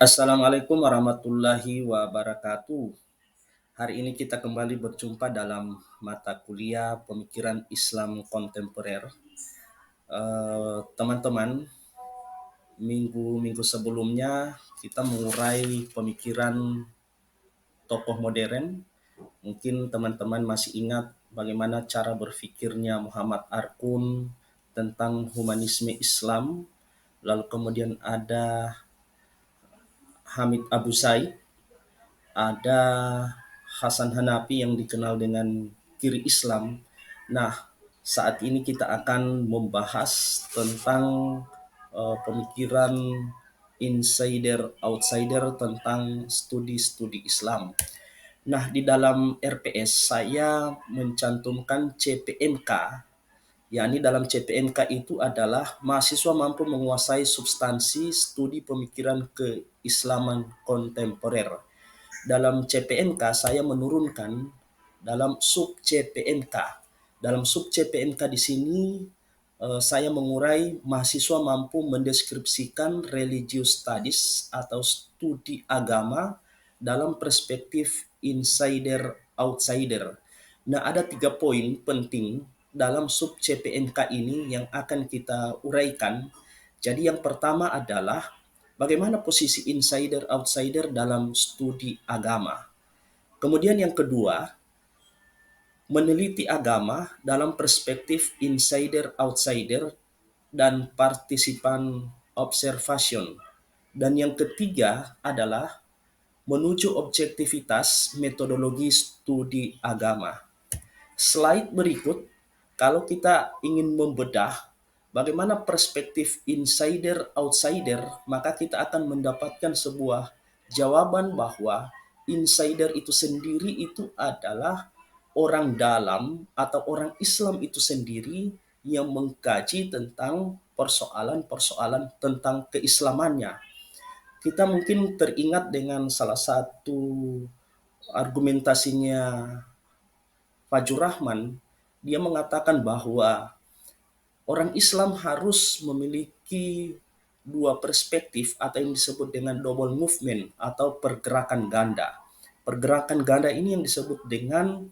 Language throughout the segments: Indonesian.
Assalamualaikum warahmatullahi wabarakatuh. Hari ini kita kembali berjumpa dalam mata kuliah Pemikiran Islam Kontemporer. Teman-teman, minggu-minggu sebelumnya kita mengurai pemikiran tokoh modern. Mungkin teman-teman masih ingat bagaimana cara berpikirnya Muhammad Arkun tentang humanisme Islam. Lalu kemudian ada Hamid Abu Zaid, ada Hasan Hanafi yang dikenal dengan kiri Islam. Nah, saat ini kita akan membahas tentang pemikiran insider outsider tentang studi-studi Islam. Nah, di dalam RPS saya mencantumkan CPMK, yakni dalam CPMK itu adalah mahasiswa mampu menguasai substansi studi pemikiran keislaman kontemporer. Dalam CPMK saya menurunkan dalam sub CPMK. Dalam sub CPMK di sini saya mengurai mahasiswa mampu mendeskripsikan religious studies atau studi agama dalam perspektif insider outsider. Nah, ada 3 poin penting dalam sub CPMK ini yang akan kita uraikan. Jadi yang pertama adalah bagaimana posisi insider outsider dalam studi agama. Kemudian yang kedua, meneliti agama dalam perspektif insider outsider dan partisipan observation. Dan yang ketiga adalah menuju objektivitas metodologi studi agama. Slide berikut, kalau kita ingin membedah bagaimana perspektif insider outsider, maka kita akan mendapatkan sebuah jawaban bahwa insider itu sendiri itu adalah orang dalam atau orang Islam itu sendiri yang mengkaji tentang persoalan-persoalan tentang keislamannya. Kita mungkin teringat dengan salah satu argumentasinya Fajur Rahman. Dia mengatakan bahwa orang Islam harus memiliki dua perspektif atau yang disebut dengan double movement atau pergerakan ganda. Pergerakan ganda ini yang disebut dengan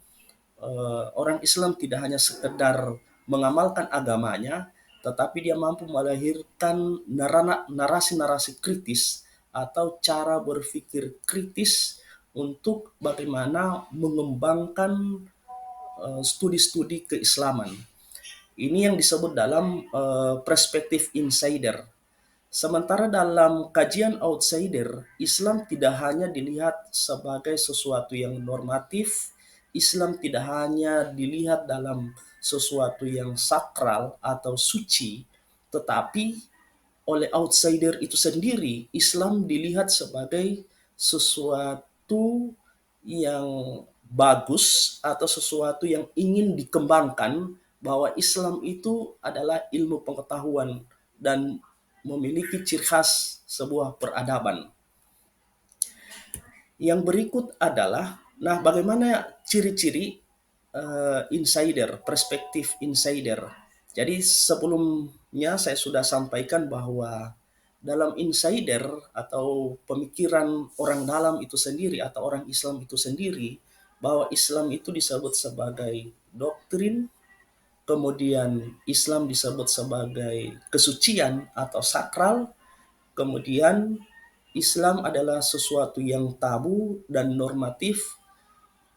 orang Islam tidak hanya sekedar mengamalkan agamanya, tetapi dia mampu melahirkan narasi-narasi kritis atau cara berpikir kritis untuk bagaimana mengembangkan studi-studi keislaman. Ini yang disebut dalam perspektif insider. Sementara dalam kajian outsider, Islam tidak hanya dilihat sebagai sesuatu yang normatif, Islam tidak hanya dilihat dalam sesuatu yang sakral atau suci, tetapi oleh outsider itu sendiri, Islam dilihat sebagai sesuatu yang bagus atau sesuatu yang ingin dikembangkan, bahwa Islam itu adalah ilmu pengetahuan dan memiliki ciri khas sebuah peradaban. Yang berikut adalah, nah, bagaimana ciri-ciri insider, perspektif insider. Jadi sebelumnya saya sudah sampaikan bahwa dalam insider atau pemikiran orang dalam itu sendiri atau orang Islam itu sendiri, bahwa Islam itu disebut sebagai doktrin, kemudian Islam disebut sebagai kesucian atau sakral, kemudian Islam adalah sesuatu yang tabu dan normatif,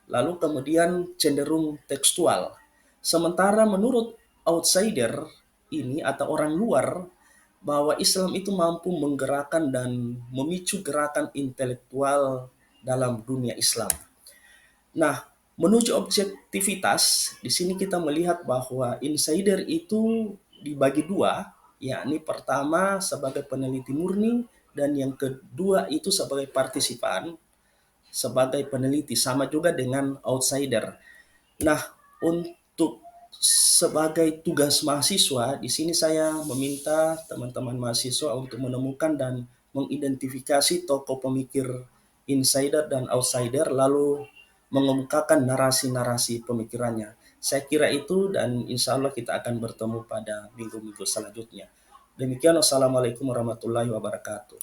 lalu kemudian cenderung tekstual. Sementara menurut outsider ini atau orang luar, bahwa Islam itu mampu menggerakkan dan memicu gerakan intelektual dalam dunia Islam. Nah, menuju objektivitas, di sini kita melihat bahwa insider itu dibagi dua, yakni pertama sebagai peneliti murni dan yang kedua itu sebagai partisipan, sebagai peneliti, sama juga dengan outsider. Nah, untuk sebagai tugas mahasiswa, di sini saya meminta teman-teman mahasiswa untuk menemukan dan mengidentifikasi tokoh pemikir insider dan outsider, lalu mengemukakan narasi-narasi pemikirannya. Saya kira itu, dan insya Allah kita akan bertemu pada minggu-minggu selanjutnya. Demikian, wassalamualaikum warahmatullahi wabarakatuh.